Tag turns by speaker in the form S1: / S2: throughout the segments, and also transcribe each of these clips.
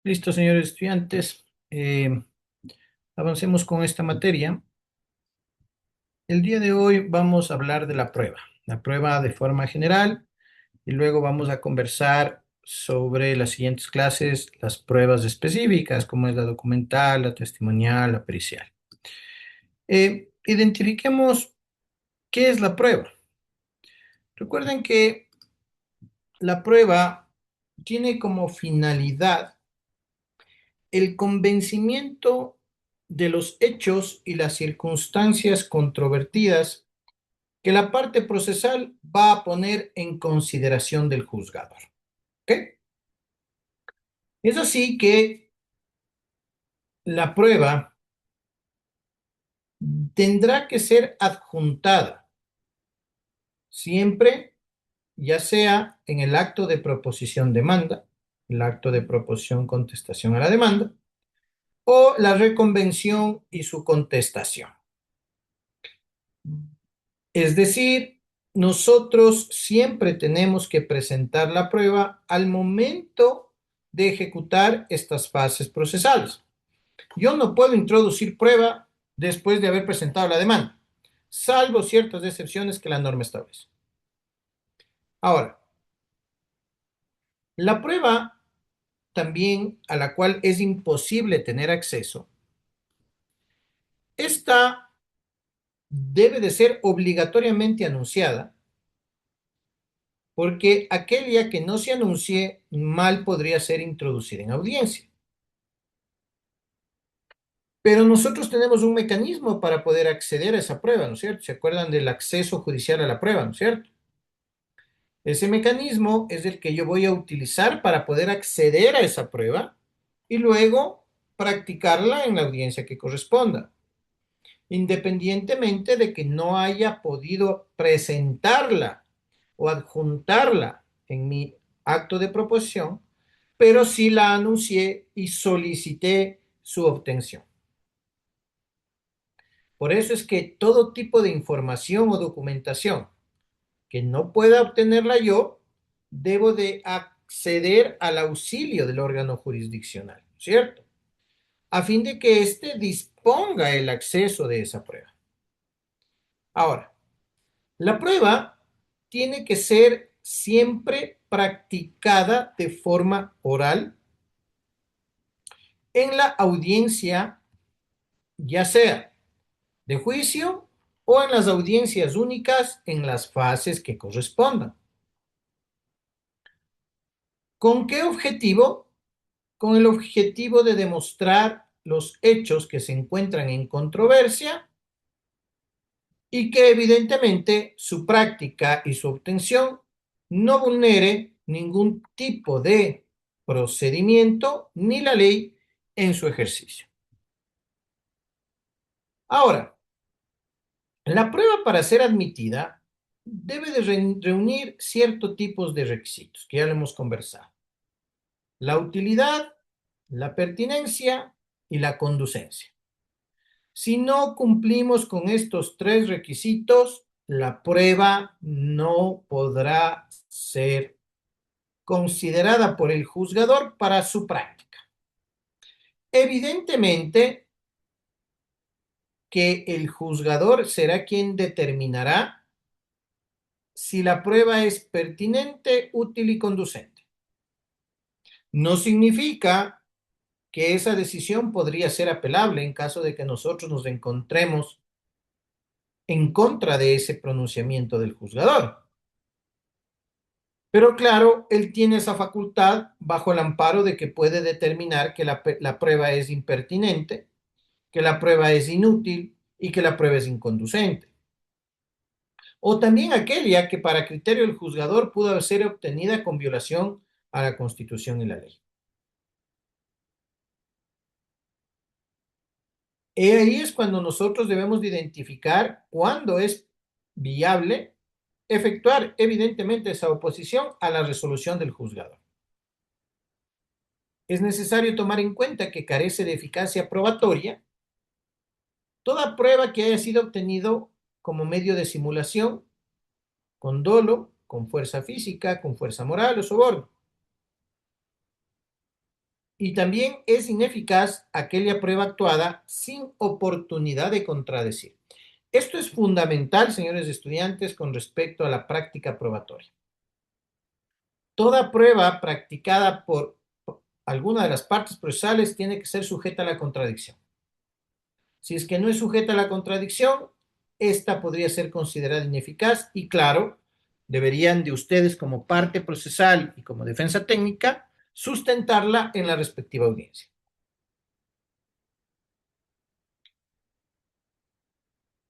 S1: Listo, señores estudiantes. Avancemos con esta materia. El día de hoy vamos a hablar de la prueba de forma general, y luego vamos a conversar sobre las siguientes clases, las pruebas específicas, como es la documental, la testimonial, la pericial. Identifiquemos qué es la prueba. Recuerden que la prueba tiene como finalidad el convencimiento de los hechos y las circunstancias controvertidas que la parte procesal va a poner en consideración del juzgador. ¿Ok? Es así que la prueba tendrá que ser adjuntada siempre, ya sea en el acto de proposición demanda, el acto de proposición contestación a la demanda, o la reconvención y su contestación. Es decir, nosotros siempre tenemos que presentar la prueba al momento de ejecutar estas fases procesales. Yo no puedo introducir prueba después de haber presentado la demanda, salvo ciertas excepciones que la norma establece. Ahora, la prueba también a la cual es imposible tener acceso, esta debe de ser obligatoriamente anunciada, porque aquella que no se anuncie mal podría ser introducida en audiencia. Pero nosotros tenemos un mecanismo para poder acceder a esa prueba, ¿no es cierto? ¿Se acuerdan del acceso judicial a la prueba, ¿no es cierto? Ese mecanismo es el que yo voy a utilizar para poder acceder a esa prueba y luego practicarla en la audiencia que corresponda, independientemente de que no haya podido presentarla o adjuntarla en mi acto de proposición, pero sí la anuncié y solicité su obtención. Por eso es que todo tipo de información o documentación que no pueda obtenerla yo, debo de acceder al auxilio del órgano jurisdiccional, ¿cierto? A fin de que éste disponga el acceso de esa prueba. Ahora, la prueba tiene que ser siempre practicada de forma oral en la audiencia, ya sea de juicio o en las audiencias únicas en las fases que correspondan. ¿Con qué objetivo? Con el objetivo de demostrar los hechos que se encuentran en controversia y que evidentemente su práctica y su obtención no vulnere ningún tipo de procedimiento ni la ley en su ejercicio. Ahora, la prueba para ser admitida debe de reunir ciertos tipos de requisitos que ya lo hemos conversado: la utilidad, la pertinencia y la conducencia. Si no cumplimos con estos tres requisitos, la prueba no podrá ser considerada por el juzgador para su práctica. Evidentemente que el juzgador será quien determinará si la prueba es pertinente, útil y conducente. No significa que esa decisión podría ser apelable en caso de que nosotros nos encontremos en contra de ese pronunciamiento del juzgador. Pero claro, él tiene esa facultad bajo el amparo de que puede determinar que la prueba es impertinente, que la prueba es inútil y que la prueba es inconducente. O también aquella que para criterio del juzgador pudo ser obtenida con violación a la Constitución y la ley. Y ahí es cuando nosotros debemos de identificar cuándo es viable efectuar evidentemente esa oposición a la resolución del juzgador. Es necesario tomar en cuenta que carece de eficacia probatoria toda prueba que haya sido obtenido como medio de simulación, con dolo, con fuerza física, con fuerza moral o soborno. Y también es ineficaz aquella prueba actuada sin oportunidad de contradecir. Esto es fundamental, señores estudiantes, con respecto a la práctica probatoria. Toda prueba practicada por alguna de las partes procesales tiene que ser sujeta a la contradicción. Si es que no es sujeta a la contradicción, esta podría ser considerada ineficaz y claro, deberían de ustedes como parte procesal y como defensa técnica sustentarla en la respectiva audiencia.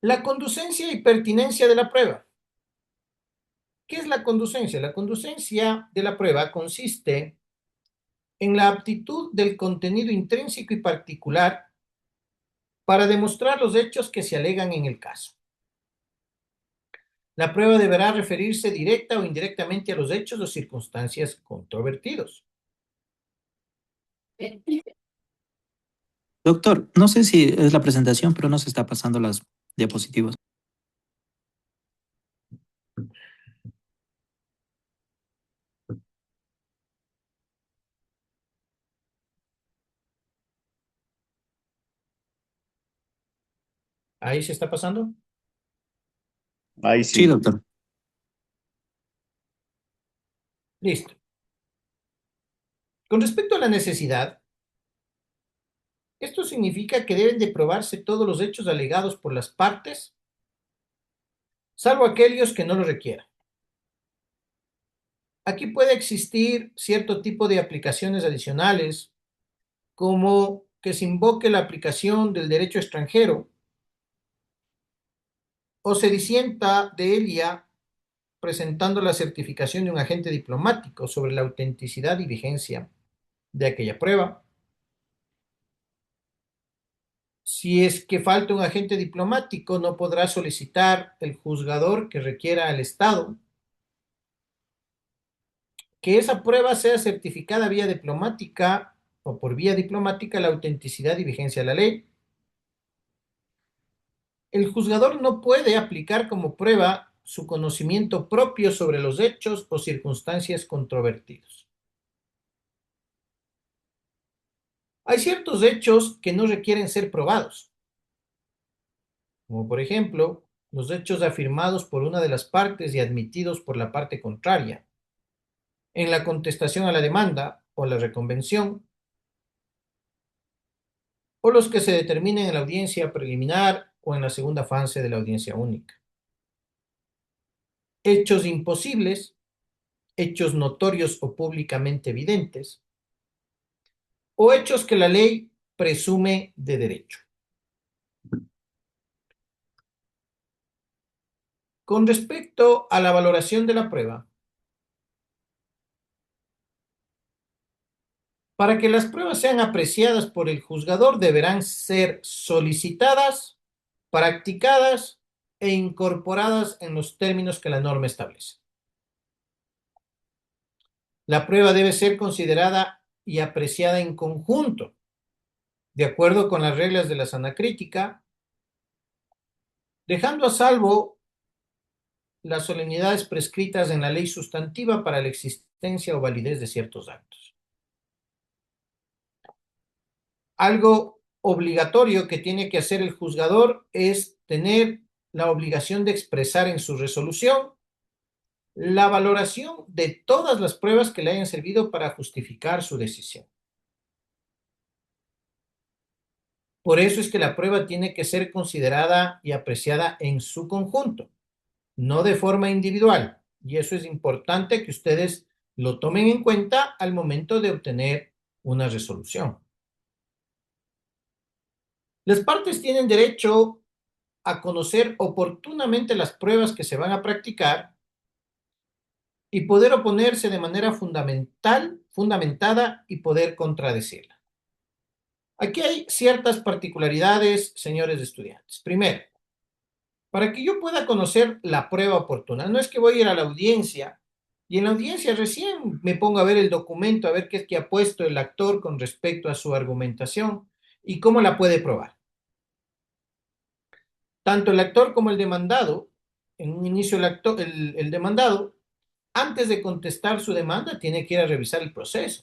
S1: La conducencia y pertinencia de la prueba. ¿Qué es la conducencia? La conducencia de la prueba consiste en la aptitud del contenido intrínseco y particular para demostrar los hechos que se alegan en el caso. La prueba deberá referirse directa o indirectamente a los hechos o circunstancias controvertidos.
S2: Doctor, no sé si es la presentación, pero no se está pasando las diapositivas.
S1: ¿Ahí se está pasando?
S3: Ahí
S2: Sí,
S3: sí.
S2: doctor.
S1: Listo. Con respecto a la necesidad, esto significa que deben de probarse todos los hechos alegados por las partes, salvo aquellos que no lo requieran. Aquí puede existir cierto tipo de aplicaciones adicionales, como que se invoque la aplicación del derecho extranjero o se disienta de ella presentando la certificación de un agente diplomático sobre la autenticidad y vigencia de aquella prueba. Si es que falta un agente diplomático, no podrá solicitar el juzgador que requiera al Estado que esa prueba sea certificada vía diplomática o por vía diplomática la autenticidad y vigencia de la ley. El juzgador no puede aplicar como prueba su conocimiento propio sobre los hechos o circunstancias controvertidos. Hay ciertos hechos que no requieren ser probados, como por ejemplo los hechos afirmados por una de las partes y admitidos por la parte contraria, en la contestación a la demanda o la reconvención, o los que se determinen en la audiencia preliminar o en la segunda fase de la audiencia única. Hechos imposibles, hechos notorios o públicamente evidentes, o hechos que la ley presume de derecho. Con respecto a la valoración de la prueba, para que las pruebas sean apreciadas por el juzgador deberán ser solicitadas, practicadas e incorporadas en los términos que la norma establece. La prueba debe ser considerada y apreciada en conjunto, de acuerdo con las reglas de la sana crítica, dejando a salvo las solemnidades prescritas en la ley sustantiva para la existencia o validez de ciertos actos. Algo obligatorio que tiene que hacer el juzgador es tener la obligación de expresar en su resolución la valoración de todas las pruebas que le hayan servido para justificar su decisión. Por eso es que la prueba tiene que ser considerada y apreciada en su conjunto, no de forma individual. Y eso es importante que ustedes lo tomen en cuenta al momento de obtener una resolución. Las partes tienen derecho a conocer oportunamente las pruebas que se van a practicar y poder oponerse de manera fundamentada y poder contradecirla. Aquí hay ciertas particularidades, señores estudiantes. Primero, para que yo pueda conocer la prueba oportuna, no es que voy a ir a la audiencia y en la audiencia recién me pongo a ver el documento, a ver qué es que ha puesto el actor con respecto a su argumentación y cómo la puede probar. Tanto el actor como el demandado, en un inicio el demandado, antes de contestar su demanda, tiene que ir a revisar el proceso.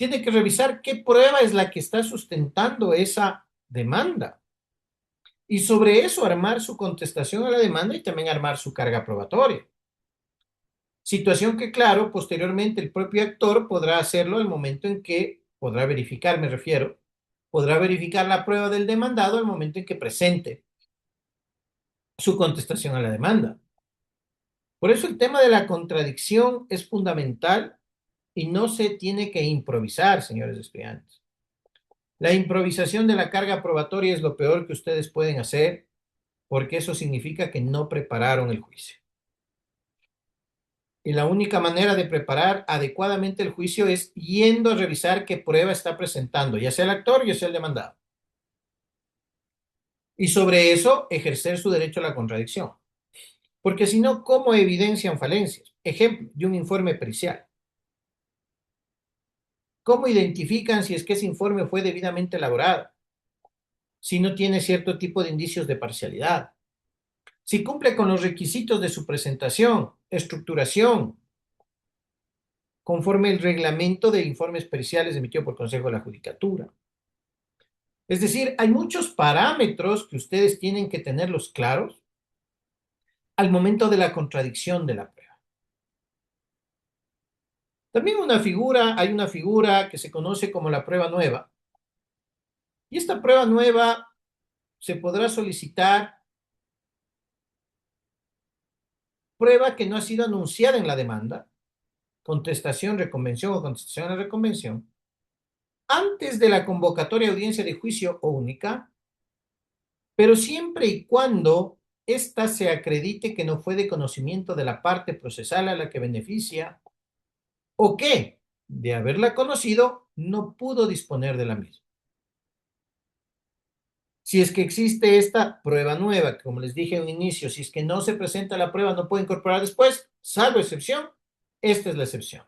S1: tiene que revisar qué prueba es la que está sustentando esa demanda. Y sobre eso armar su contestación a la demanda y también armar su carga probatoria. Situación que, claro, posteriormente el propio actor podrá hacerlo al momento en que, podrá verificar, me refiero, podrá verificar la prueba del demandado al momento en que presente su contestación a la demanda. Por eso el tema de la contradicción es fundamental y no se tiene que improvisar, señores estudiantes. La improvisación de la carga probatoria es lo peor que ustedes pueden hacer porque eso significa que no prepararon el juicio. Y la única manera de preparar adecuadamente el juicio es yendo a revisar qué prueba está presentando, ya sea el actor, ya sea el demandado. Y sobre eso ejercer su derecho a la contradicción. Porque si no, ¿cómo evidencian falencias? Ejemplo de un informe pericial. ¿Cómo identifican si es que ese informe fue debidamente elaborado? Si no tiene cierto tipo de indicios de parcialidad. Si cumple con los requisitos de su presentación, estructuración, conforme el reglamento de informes periciales emitido por Consejo de la Judicatura. Es decir, hay muchos parámetros que ustedes tienen que tenerlos claros al momento de la contradicción de la prueba. También hay una figura que se conoce como la prueba nueva. Y esta prueba nueva se podrá solicitar prueba que no ha sido anunciada en la demanda, contestación, reconvención o contestación a la reconvención, antes de la convocatoria de audiencia de juicio única, pero siempre y cuando ésta se acredite que no fue de conocimiento de la parte procesal a la que beneficia o que, de haberla conocido, no pudo disponer de la misma. Si es que existe esta prueba nueva, que como les dije en un inicio, si es que no se presenta la prueba, no puede incorporar después, salvo excepción, esta es la excepción.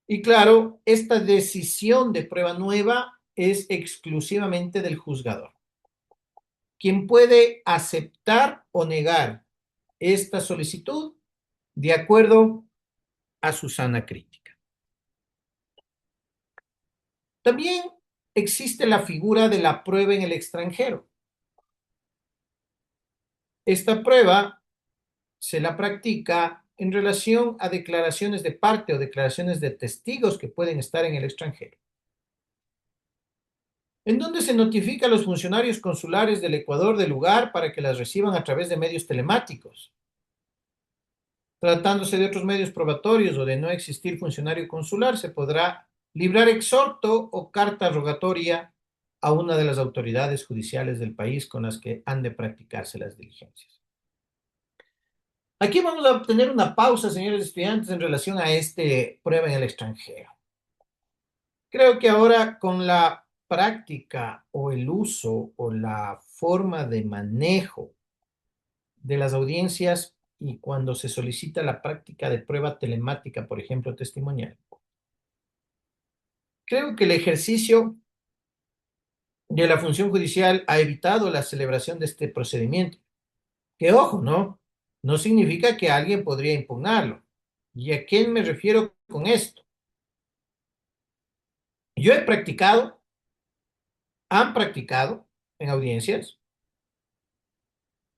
S1: Y claro, esta decisión de prueba nueva es exclusivamente del juzgador, quien puede aceptar o negar esta solicitud de acuerdo a su sana crítica. También existe la figura de la prueba en el extranjero. Esta prueba se la practica en relación a declaraciones de parte o declaraciones de testigos que pueden estar en el extranjero, en donde se notifica a los funcionarios consulares del Ecuador del lugar para que las reciban a través de medios telemáticos. Tratándose de otros medios probatorios o de no existir funcionario consular, se podrá librar exhorto o carta rogatoria a una de las autoridades judiciales del país con las que han de practicarse las diligencias. Aquí vamos a tener una pausa, señores estudiantes, en relación a este prueba en el extranjero. Creo que ahora con la práctica o el uso o la forma de manejo de las audiencias y cuando se solicita la práctica de prueba telemática, por ejemplo, testimonial, creo que el ejercicio de la función judicial ha evitado la celebración de este procedimiento. Que ojo, ¿no? No significa que alguien podría impugnarlo. ¿Y a quién me refiero con esto? Yo he practicado, han practicado en audiencias,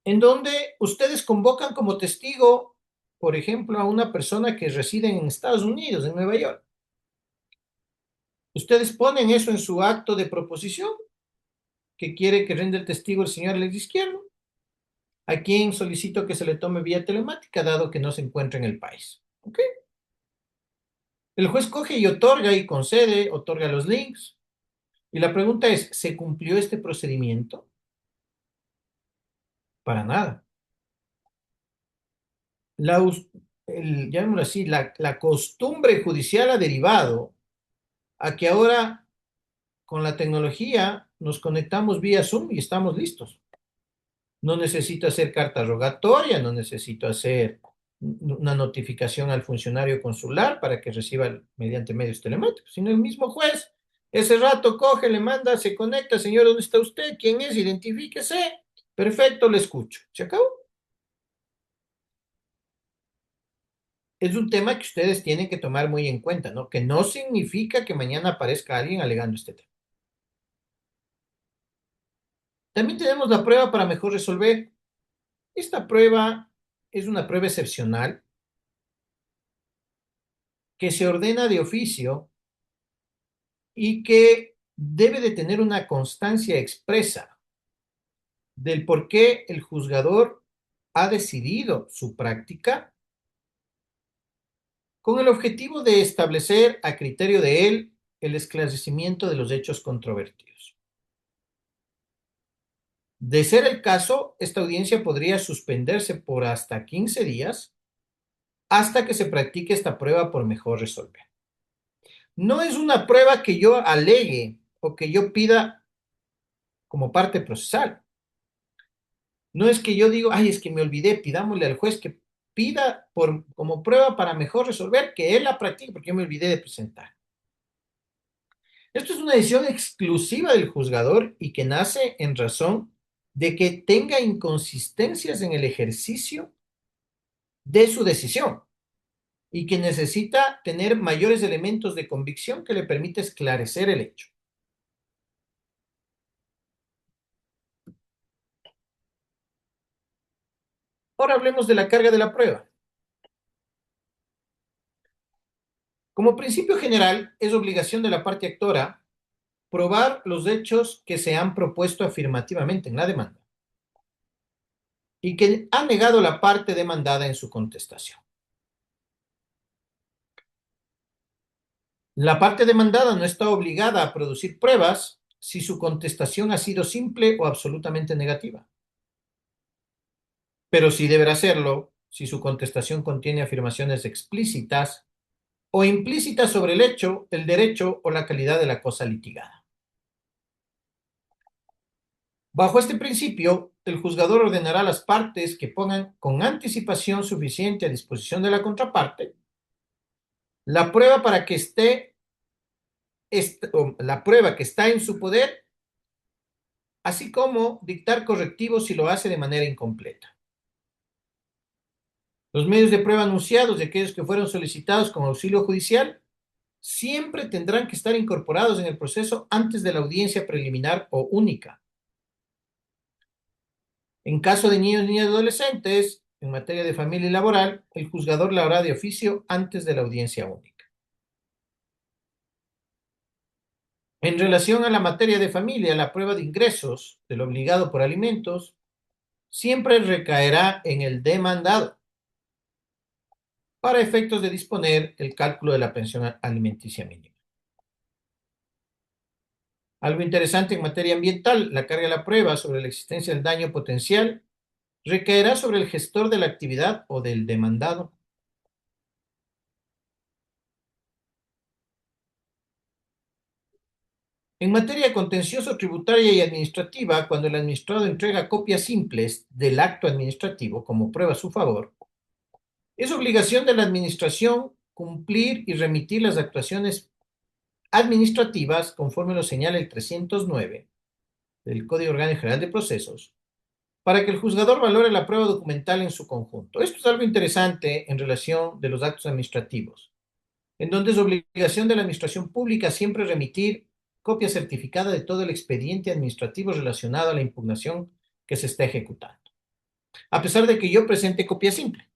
S1: en donde ustedes convocan como testigo, por ejemplo, a una persona que reside en Estados Unidos, en Nueva York. Ustedes ponen eso en su acto de proposición, que quiere que renda el testigo el señor Alex Izquierdo, a quien solicito que se le tome vía telemática, dado que no se encuentra en el país. ¿Ok? El juez coge y otorga y concede, otorga los links. Y la pregunta es, ¿se cumplió este procedimiento? Para nada. Llamémoslo así, la costumbre judicial ha derivado a que ahora con la tecnología nos conectamos vía Zoom y estamos listos. No necesito hacer carta rogatoria, no necesito hacer una notificación al funcionario consular para que reciba mediante medios telemáticos, sino el mismo juez. Ese rato coge, le manda, se conecta, señor, ¿dónde está usted? ¿Quién es? Identifíquese. Perfecto, le escucho. ¿Se acabó? es un tema que ustedes tienen que tomar muy en cuenta, ¿no? Que no significa que mañana aparezca alguien alegando este tema. También tenemos la prueba para mejor resolver. Esta prueba es una prueba excepcional que se ordena de oficio y que debe de tener una constancia expresa del por qué el juzgador ha decidido su práctica con el objetivo de establecer a criterio de él el esclarecimiento de los hechos controvertidos. De ser el caso, esta audiencia podría suspenderse por hasta 15 días hasta que se practique esta prueba por mejor resolver. No es una prueba que yo alegue o que yo pida como parte procesal. No es que yo digo, ay, es que me olvidé, pidámosle al juez que pida como prueba para mejor resolver que él la practique porque yo me olvidé de presentar. Esto es una decisión exclusiva del juzgador y que nace en razón de que tenga inconsistencias en el ejercicio de su decisión y que necesita tener mayores elementos de convicción que le permita esclarecer el hecho. Ahora hablemos de la carga de la prueba. Como principio general, es obligación de la parte actora probar los hechos que se han propuesto afirmativamente en la demanda y que ha negado la parte demandada en su contestación. La parte demandada no está obligada a producir pruebas si su contestación ha sido simple o absolutamente negativa, pero sí deberá hacerlo si su contestación contiene afirmaciones explícitas o implícitas sobre el hecho, el derecho o la calidad de la cosa litigada. Bajo este principio, el juzgador ordenará a las partes que pongan con anticipación suficiente a disposición de la contraparte la prueba para que la prueba que está en su poder, así como dictar correctivos si lo hace de manera incompleta. Los medios de prueba anunciados y aquellos que fueron solicitados con auxilio judicial siempre tendrán que estar incorporados en el proceso antes de la audiencia preliminar o única. En caso de niños, niñas y adolescentes, en materia de familia y laboral, el juzgador la hará de oficio antes de la audiencia única. En relación a la materia de familia, la prueba de ingresos del obligado por alimentos siempre recaerá en el demandado para efectos de disponer el cálculo de la pensión alimenticia mínima. Algo interesante en materia ambiental, la carga de la prueba sobre la existencia del daño potencial recaerá sobre el gestor de la actividad o del demandado. En materia contencioso tributaria y administrativa, cuando el administrado entrega copias simples del acto administrativo como prueba a su favor, es obligación de la administración cumplir y remitir las actuaciones administrativas conforme lo señala el 309 del Código Orgánico General de Procesos, para que el juzgador valore la prueba documental en su conjunto. Esto es algo interesante en relación de los actos administrativos, en donde es obligación de la administración pública siempre remitir copia certificada de todo el expediente administrativo relacionado a la impugnación que se está ejecutando, a pesar de que yo presente copia simple.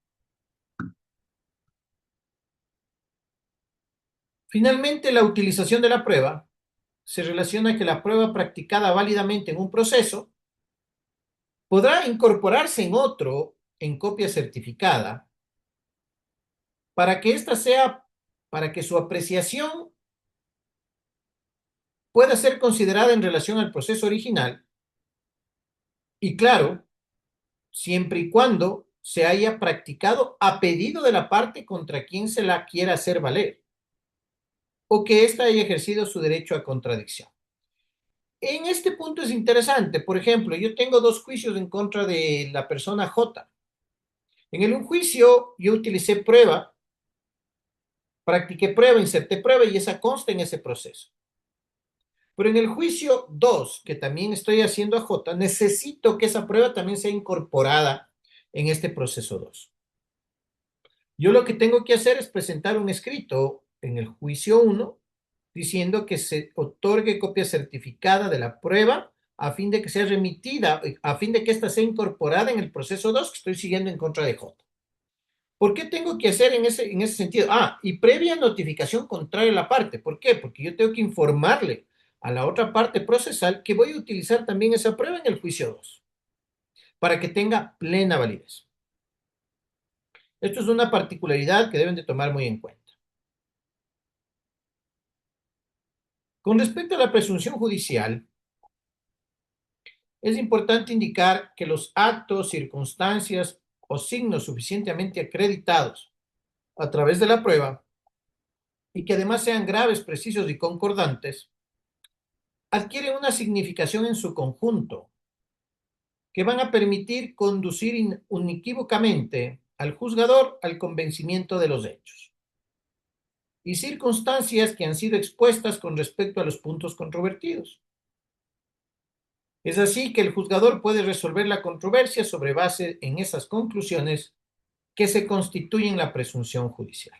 S1: Finalmente, la utilización de la prueba se relaciona a que la prueba practicada válidamente en un proceso podrá incorporarse en otro en copia certificada para que para que su apreciación pueda ser considerada en relación al proceso original y claro, siempre y cuando se haya practicado a pedido de la parte contra quien se la quiera hacer valer o que ésta haya ejercido su derecho a contradicción. En este punto es interesante, por ejemplo, yo tengo dos juicios en contra de la persona J. En el un juicio yo utilicé prueba, practiqué prueba, inserté prueba y esa consta en ese proceso. Pero en el juicio 2, que también estoy haciendo a J, necesito que esa prueba también sea incorporada en este proceso 2. Yo lo que tengo que hacer es presentar un escrito en el juicio 1 diciendo que se otorgue copia certificada de la prueba a fin de que sea remitida, a fin de que ésta sea incorporada en el proceso 2 que estoy siguiendo en contra de J. ¿Por qué tengo que hacer en ese sentido? Y previa notificación contraria a la parte. ¿Por qué? Porque yo tengo que informarle a la otra parte procesal que voy a utilizar también esa prueba en el juicio 2 para que tenga plena validez. Esto es una particularidad que deben de tomar muy en cuenta. Con respecto a la presunción judicial, es importante indicar que los actos, circunstancias o signos suficientemente acreditados a través de la prueba y que además sean graves, precisos y concordantes, adquieren una significación en su conjunto que van a permitir conducir inequívocamente al juzgador al convencimiento de los hechos y circunstancias que han sido expuestas con respecto a los puntos controvertidos. Es así que el juzgador puede resolver la controversia sobre base en esas conclusiones que se constituyen la presunción judicial.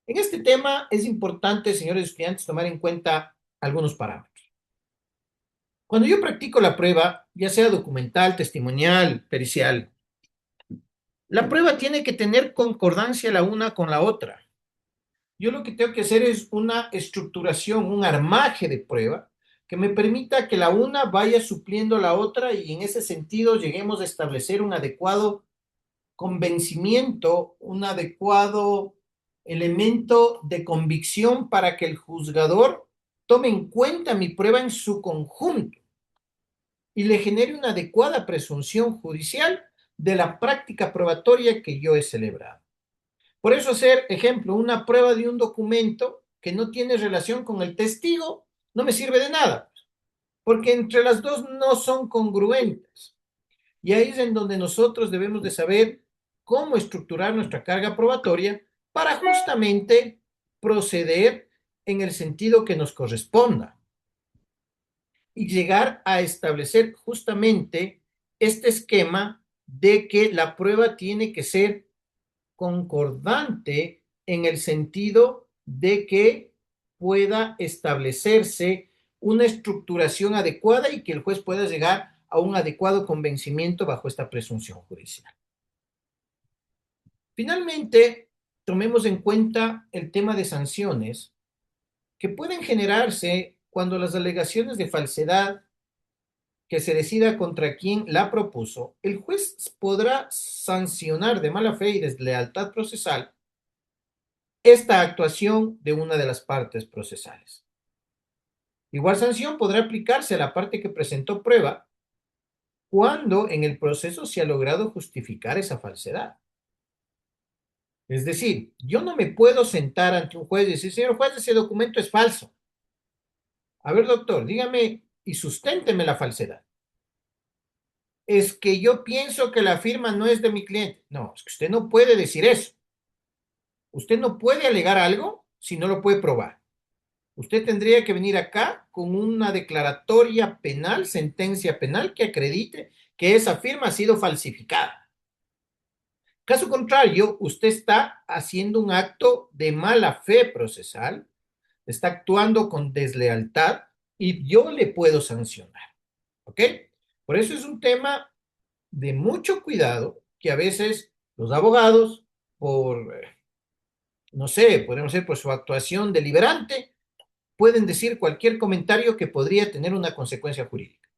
S1: En este tema es importante, señores estudiantes, tomar en cuenta algunos parámetros. Cuando yo practico la prueba, ya sea documental, testimonial, pericial, la prueba tiene que tener concordancia la una con la otra. Yo lo que tengo que hacer es una estructuración, un armaje de prueba que me permita que la una vaya supliendo la otra y en ese sentido lleguemos a establecer un adecuado convencimiento, un adecuado elemento de convicción para que el juzgador tome en cuenta mi prueba en su conjunto y le genere una adecuada presunción judicial de la práctica probatoria que yo he celebrado. Por eso hacer, ejemplo, una prueba de un documento que no tiene relación con el testigo no me sirve de nada, porque entre las dos no son congruentes. Y ahí es en donde nosotros debemos de saber cómo estructurar nuestra carga probatoria para justamente proceder en el sentido que nos corresponda y llegar a establecer justamente este esquema de que la prueba tiene que ser concordante en el sentido de que pueda establecerse una estructuración adecuada y que el juez pueda llegar a un adecuado convencimiento bajo esta presunción judicial. Finalmente, tomemos en cuenta el tema de sanciones que pueden generarse cuando las alegaciones de falsedad que se decida contra quien la propuso, el juez podrá sancionar de mala fe y deslealtad procesal esta actuación de una de las partes procesales. Igual sanción podrá aplicarse a la parte que presentó prueba cuando en el proceso se ha logrado justificar esa falsedad. Es decir, yo no me puedo sentar ante un juez y decir, señor juez, ese documento es falso. A ver, doctor, dígame y susténteme la falsedad. Es que yo pienso que la firma no es de mi cliente. No, es que usted no puede decir eso. Usted no puede alegar algo si no lo puede probar. Usted tendría que venir acá con una declaratoria penal, sentencia penal que acredite que esa firma ha sido falsificada. Caso contrario, usted está haciendo un acto de mala fe procesal, está actuando con deslealtad y yo le puedo sancionar. ¿Ok? Por eso es un tema de mucho cuidado que a veces los abogados, por, no sé, podemos ser por su actuación deliberante, pueden decir cualquier comentario que podría tener una consecuencia jurídica.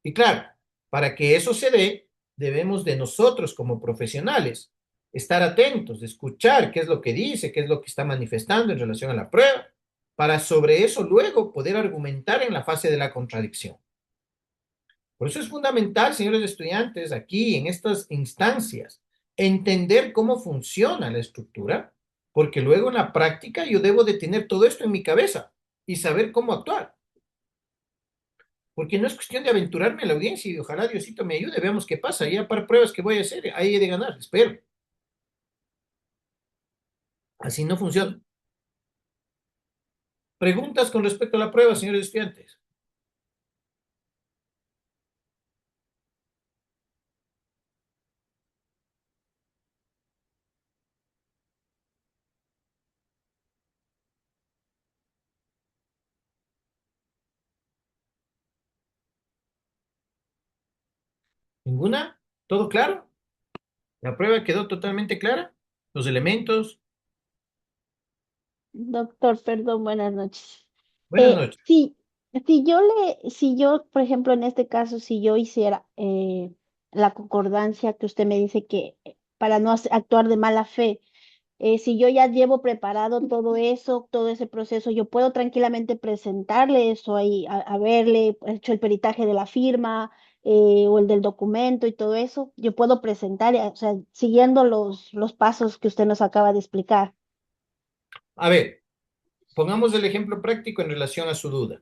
S1: Y claro, para que eso se dé, debemos de nosotros como profesionales estar atentos, de escuchar qué es lo que dice, qué es lo que está manifestando en relación a la prueba, para sobre eso luego poder argumentar en la fase de la contradicción. Por eso es fundamental, señores estudiantes, aquí en estas instancias, entender cómo funciona la estructura, porque luego en la práctica yo debo de tener todo esto en mi cabeza y saber cómo actuar. Porque no es cuestión de aventurarme a la audiencia y ojalá Diosito me ayude, veamos qué pasa, ya para pruebas que voy a hacer, ahí he de ganar, espero. Así no funciona. Preguntas con respecto a la prueba, señores estudiantes. ¿Ninguna? ¿Todo claro? ¿La prueba quedó totalmente clara? ¿Los elementos?
S4: Doctor, perdón, buenas noches.
S1: Buenas noches.
S4: Sí, si yo, por ejemplo, en este caso, si yo hiciera la concordancia que usted me dice que para no actuar de mala fe, si yo ya llevo preparado todo eso, todo ese proceso, yo puedo tranquilamente presentarle eso ahí, haberle hecho el peritaje de la firma o el del documento y todo eso, yo puedo presentar, o sea, siguiendo los pasos que usted nos acaba de explicar.
S1: A ver, pongamos el ejemplo práctico en relación a su duda.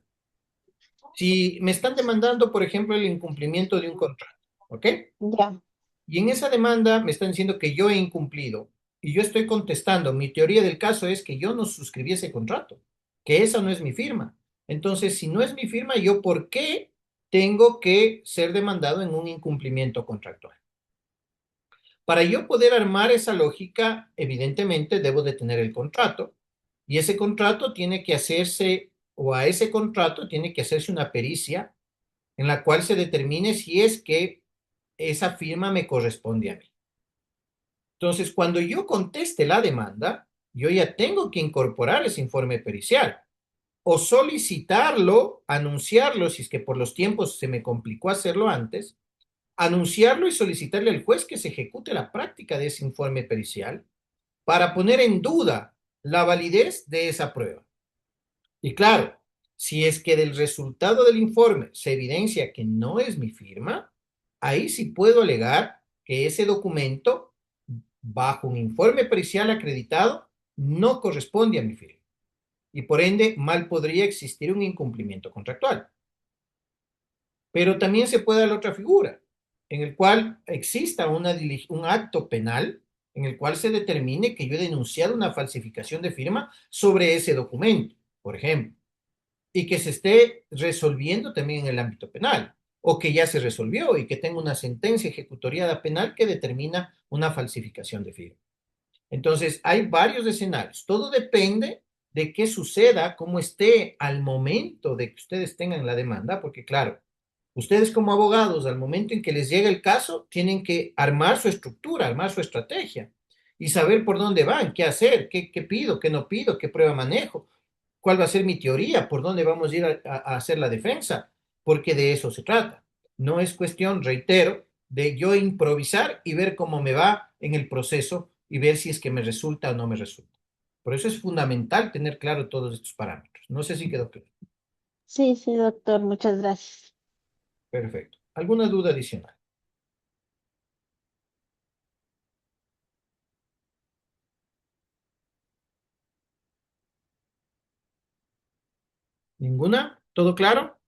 S1: Si me están demandando, por ejemplo, el incumplimiento de un contrato, ¿ok?
S4: Ya.
S1: Y en esa demanda me están diciendo que yo he incumplido y yo estoy contestando. Mi teoría del caso es que yo no suscribí ese contrato, que esa no es mi firma. Entonces, si no es mi firma, ¿yo por qué tengo que ser demandado en un incumplimiento contractual? Para yo poder armar esa lógica, evidentemente debo de tener el contrato y ese contrato tiene que hacerse, o a ese contrato tiene que hacerse una pericia en la cual se determine si es que esa firma me corresponde a mí. Entonces, cuando yo conteste la demanda, yo ya tengo que incorporar ese informe pericial o solicitarlo, anunciarlo, si es que por los tiempos se me complicó hacerlo antes, anunciarlo y solicitarle al juez que se ejecute la práctica de ese informe pericial para poner en duda la validez de esa prueba. Y claro, si es que del resultado del informe se evidencia que no es mi firma, ahí sí puedo alegar que ese documento, bajo un informe pericial acreditado, no corresponde a mi firma. Y por ende, mal podría existir un incumplimiento contractual. Pero también se puede dar la otra figura, en el cual exista un acto penal en el cual se determine que yo he denunciado una falsificación de firma sobre ese documento, por ejemplo, y que se esté resolviendo también en el ámbito penal, o que ya se resolvió y que tenga una sentencia ejecutoriada penal que determina una falsificación de firma. Entonces, hay varios escenarios. Todo depende de qué suceda, cómo esté al momento de que ustedes tengan la demanda, porque claro, ustedes como abogados, al momento en que les llega el caso, tienen que armar su estructura, armar su estrategia y saber por dónde van, qué hacer, qué pido, qué no pido, qué prueba manejo, cuál va a ser mi teoría, por dónde vamos a ir a hacer la defensa, porque de eso se trata. No es cuestión, reitero, de yo improvisar y ver cómo me va en el proceso y ver si es que me resulta o no me resulta. Por eso es fundamental tener claro todos estos parámetros. No sé si quedó claro.
S4: Sí, sí, doctor, muchas gracias.
S1: Perfecto. ¿Alguna duda adicional? ¿Ninguna? ¿Todo claro?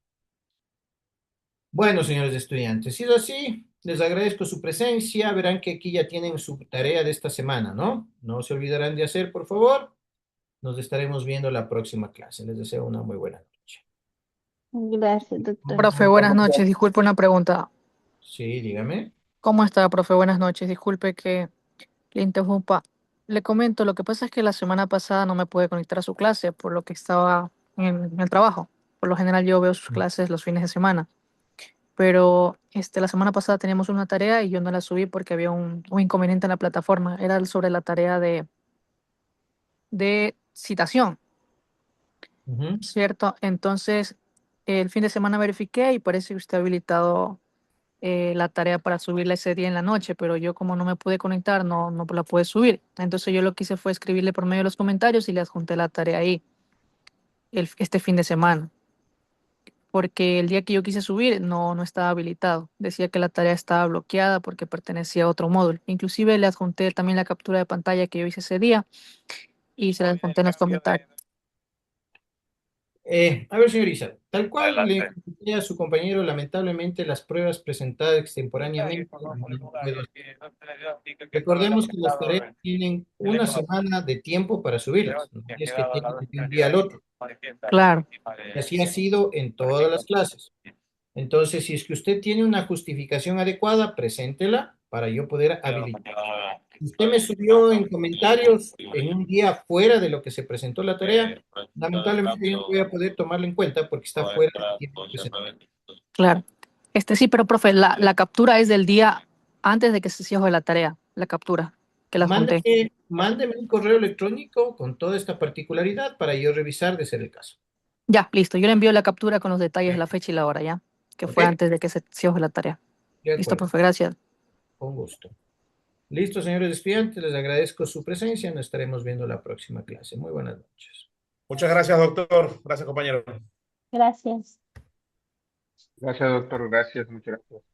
S1: Bueno, señores estudiantes, si es así, les agradezco su presencia. Verán que aquí ya tienen su tarea de esta semana, ¿no? No se olvidarán de hacer, por favor. Nos estaremos viendo la próxima clase. Les deseo una muy buena noche.
S4: Gracias, doctor.
S5: Profe, buenas noches. Disculpe una pregunta.
S1: Sí, dígame.
S5: ¿Cómo está, profe? Buenas noches. Disculpe que le interrumpa. Le comento, lo que pasa es que la semana pasada no me pude conectar a su clase por lo que estaba en el trabajo. Por lo general yo veo sus clases los fines de semana. Pero la semana pasada teníamos una tarea y yo no la subí porque había un inconveniente en la plataforma. Era sobre la tarea de citación,
S1: Ujú.
S5: ¿cierto? Entonces, el fin de semana verifiqué y parece que usted ha habilitado la tarea para subirla ese día en la noche, pero yo como no me pude conectar, no la pude subir. Entonces yo lo que hice fue escribirle por medio de los comentarios y le adjunté la tarea ahí este fin de semana, porque el día que yo quise subir no estaba habilitado. Decía que la tarea estaba bloqueada porque pertenecía a otro módulo. Inclusive le adjunté también la captura de pantalla que yo hice ese día y se la adjunté en los comentarios.
S1: A ver, señor Isa, tal cual le comenté a su compañero, lamentablemente las pruebas presentadas extemporáneamente no puedo hacer. Recordemos que las tareas tienen una semana de tiempo para subirlas, no es que tienen de un día al otro.
S5: Claro,
S1: Y así ha sido en todas las clases. Entonces, si es que usted tiene una justificación adecuada, preséntela para yo poder habilitar. Si usted me subió en comentarios en un día fuera de lo que se presentó la tarea, lamentablemente yo no voy a poder tomarla en cuenta porque está fuera del tiempo presentado.
S5: claro. Sí, pero profe, la captura es del día antes de que se cierre la tarea, la captura, que la junté.
S1: Mándeme un correo electrónico con toda esta particularidad para yo revisar de ser el caso.
S5: Ya, listo. Yo le envío la captura con los detalles, la fecha y la hora, ya. Que
S1: ¿Ok?
S5: fue antes de que se cierre la tarea.
S1: De
S5: Listo,
S1: acuerdo,
S5: profe, gracias.
S1: con gusto. Listo, señores estudiantes, les agradezco su presencia. Nos estaremos viendo la próxima clase. Muy buenas noches.
S6: Muchas gracias, doctor. Gracias, compañero.
S4: Gracias.
S7: Gracias, doctor. Gracias, muchas gracias.